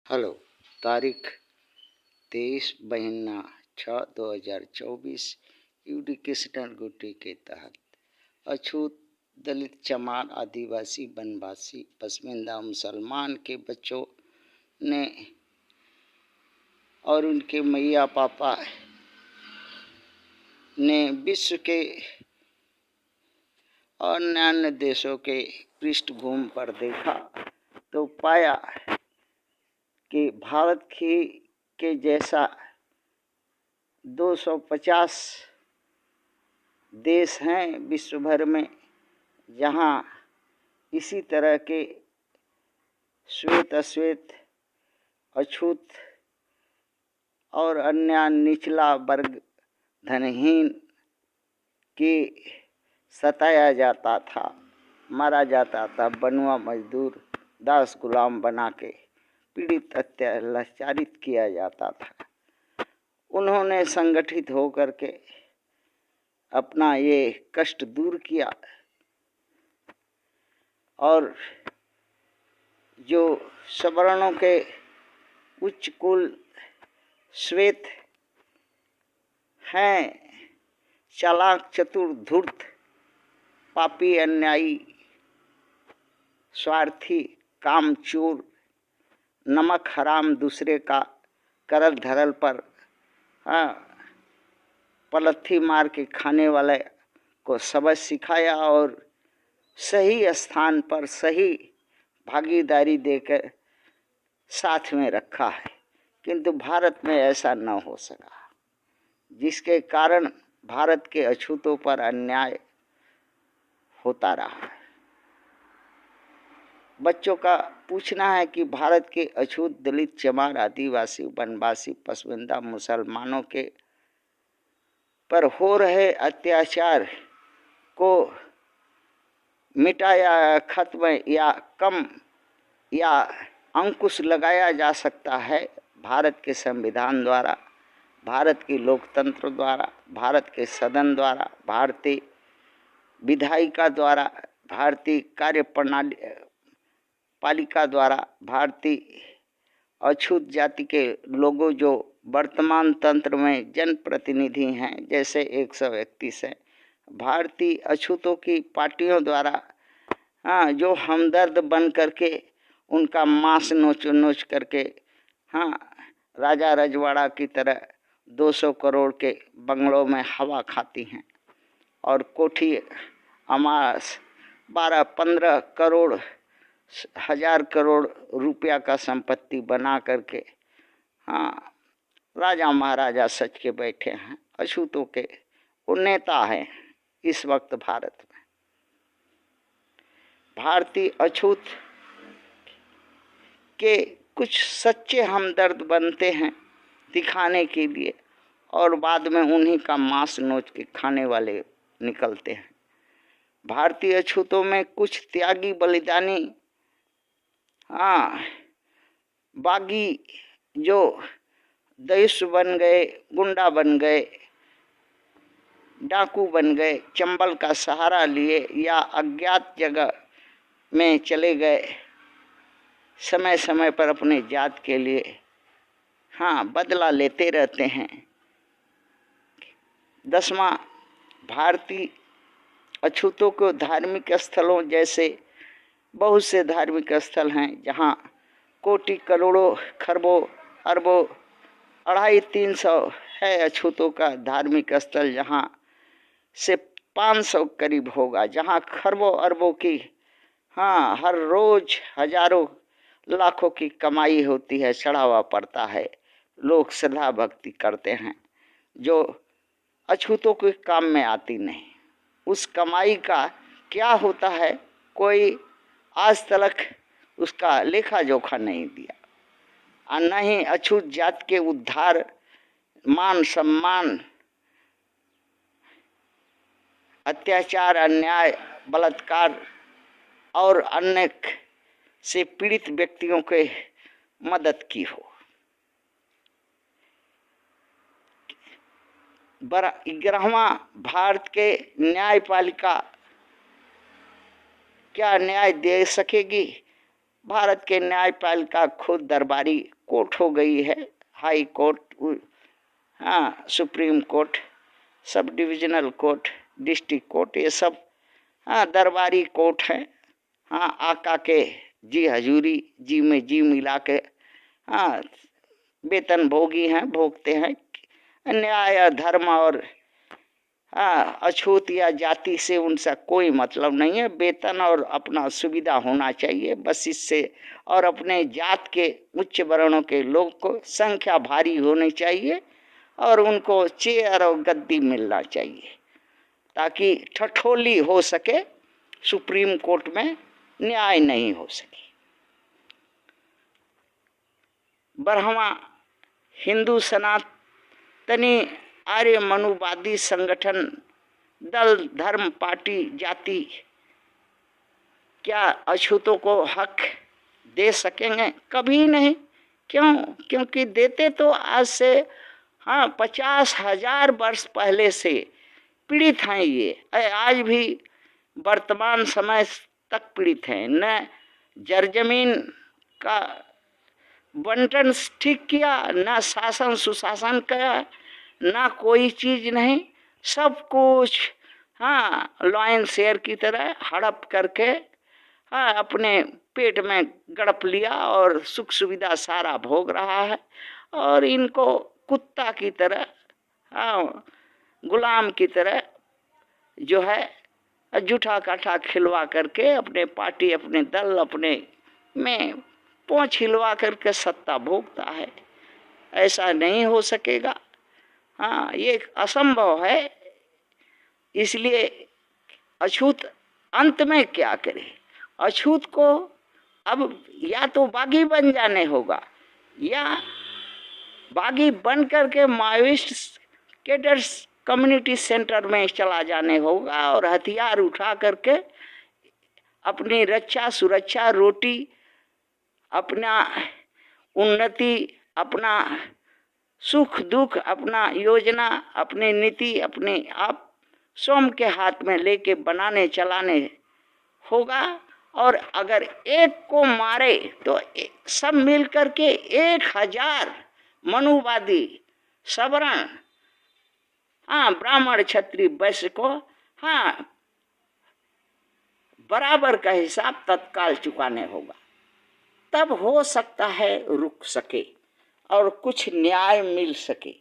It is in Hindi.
हेलो। तारीख 23/6/2024 एजुकेशनल ड्यूटी के तहत अछूत दलित, चमार, आदिवासी, वनवासी, पसमानदा, मुसलमान के बच्चों ने और उनके मैया पापा ने विश्व के और अन्य देशों के पृष्ठभूमि पर देखा तो पाया कि भारत के जैसा 250 देश हैं विश्व भर में, जहाँ इसी तरह के श्वेत, अश्वेत, अछूत और अन्य निचला वर्ग, धनहीन के सताया जाता था, मारा जाता था, बनुआ मजदूर, दास गुलाम बना के पीड़ित, अत्याचारित किया जाता था। उन्होंने संगठित होकर के अपना ये कष्ट दूर किया और जो सवर्णों के उच्च कुल श्वेत हैं, चालाक, चतुर, धूर्त, पापी, अन्यायी, स्वार्थी, कामचोर, नमक हराम दूसरे का करल धरल पर पलथी मार के खाने वाले को सबक सिखाया और सही स्थान पर सही भागीदारी देकर साथ में रखा है। किंतु भारत में ऐसा न हो सका, जिसके कारण भारत के अछूतों पर अन्याय होता रहा है। बच्चों का पूछना है कि भारत के अछूत दलित, चमार, आदिवासी, वनवासी, पसमानदा, मुसलमानों के पर हो रहे अत्याचार को मिटाया, खत्म या कम या अंकुश लगाया जा सकता है भारत के संविधान द्वारा, भारत की लोकतंत्र द्वारा, भारत के सदन द्वारा, भारतीय विधायिका द्वारा, भारतीय कार्यप्रणाली पालिका द्वारा, भारतीय अछूत जाति के लोगों जो वर्तमान तंत्र में जनप्रतिनिधि हैं, जैसे 131 हैं, भारतीय अछूतों की पार्टियों द्वारा जो हमदर्द बन करके उनका मांस नोच नोच करके राजा रजवाड़ा की तरह 200 करोड़ के बंगलों में हवा खाती हैं और कोठी अमास 12-15 करोड़ 1000 करोड़ रुपया का संपत्ति बना करके राजा महाराजा सच के बैठे हैं। अछूतों के वो नेता हैं इस वक्त भारत में। भारतीय अछूत के कुछ सच्चे हमदर्द बनते हैं दिखाने के लिए और बाद में उन्हीं का मांस नोच के खाने वाले निकलते हैं। भारतीय अछूतों में कुछ त्यागी, बलिदानी, बागी जो दस्यु बन गए, गुंडा बन गए, डाकू बन गए, चंबल का सहारा लिए या अज्ञात जगह में चले गए, समय समय पर अपने जात के लिए बदला लेते रहते हैं। 10वां, भारतीय अछूतों को धार्मिक स्थलों जैसे बहुत से धार्मिक स्थल हैं जहाँ कोटि, करोड़ों, खरबों, अरबों, 250-300 है अछूतों का धार्मिक स्थल, जहाँ से 500 करीब होगा, जहाँ खरबों अरबों की हर रोज हजारों लाखों की कमाई होती है, चढ़ावा पड़ता है, लोग श्रद्धा भक्ति करते हैं, जो अछूतों के काम में आती नहीं। उस कमाई का क्या होता है, कोई आज तक उसका लेखा जोखा नहीं दिया और न ही अछूत जात के उद्धार, मान सम्मान, अत्याचार, अन्याय, बलात्कार और अन्य से पीड़ित व्यक्तियों के मदद की हो। 11वां, भारत के न्यायपालिका क्या न्याय दे सकेगी भारत के न्यायपालिका खुद दरबारी कोर्ट हो गई है। हाई कोर्ट, हाँ, supreme court, sub divisional court, district court, ये सब हाँ दरबारी कोर्ट है। हाँ, आका के जी हजूरी, जी में जी मिला के हाँ वेतन भोगी हैं, भोगते हैं। न्याय, धर्म और हाँ अछूत या जाति से उनसे कोई मतलब नहीं है। वेतन और अपना सुविधा होना चाहिए बस, इससे। और अपने जात के उच्च वर्णों के लोग को संख्या भारी होनी चाहिए और उनको चेयर और गद्दी मिलना चाहिए ताकि ठठोली हो सके, सुप्रीम कोर्ट में न्याय नहीं हो सके। ब्रह्मा हिंदू सनातनी आर्य मनुवादी संगठन, दल, धर्म, पार्टी, जाति क्या अछूतों को हक दे सकेंगे? कभी नहीं। क्यों? क्योंकि देते तो आज से हाँ 50,000 वर्ष पहले से पीड़ित हैं ये, आज भी वर्तमान समय तक पीड़ित हैं। न जरजमीन का बंटन ठीक किया, न शासन सुशासन किया, ना कोई चीज नहीं, सब कुछ हाँ लॉ एंड शेयर की तरह हड़प करके हाँ अपने पेट में गड़प लिया और सुख सुविधा सारा भोग रहा है। और इनको कुत्ता की तरह हाँ गुलाम की तरह जो है जूठा काठा खिलवा करके अपने पार्टी, अपने दल, अपने में पोंछ हिलवा करके सत्ता भोगता है। ऐसा नहीं हो सकेगा। हाँ, ये असंभव है। इसलिए अछूत अंत में क्या करे? अछूत को अब या तो बागी बन जाने होगा या बागी बन करके माओइस्ट कैडर्स कम्युनिटी सेंटर में चला जाने होगा और हथियार उठा करके अपनी रक्षा सुरक्षा, रोटी, अपना उन्नति, अपना सुख दुख, अपना योजना, अपनी नीति अपने आप स्वयं के हाथ में लेके बनाने चलाने होगा। और अगर एक को मारे तो सब मिल करके 1000 मनुवादी सवर्ण हाँ ब्राह्मण क्षत्रिय वैश्य को हाँ बराबर का हिसाब तत्काल चुकाने होगा, तब हो सकता है रुक सके और कुछ न्याय मिल सके।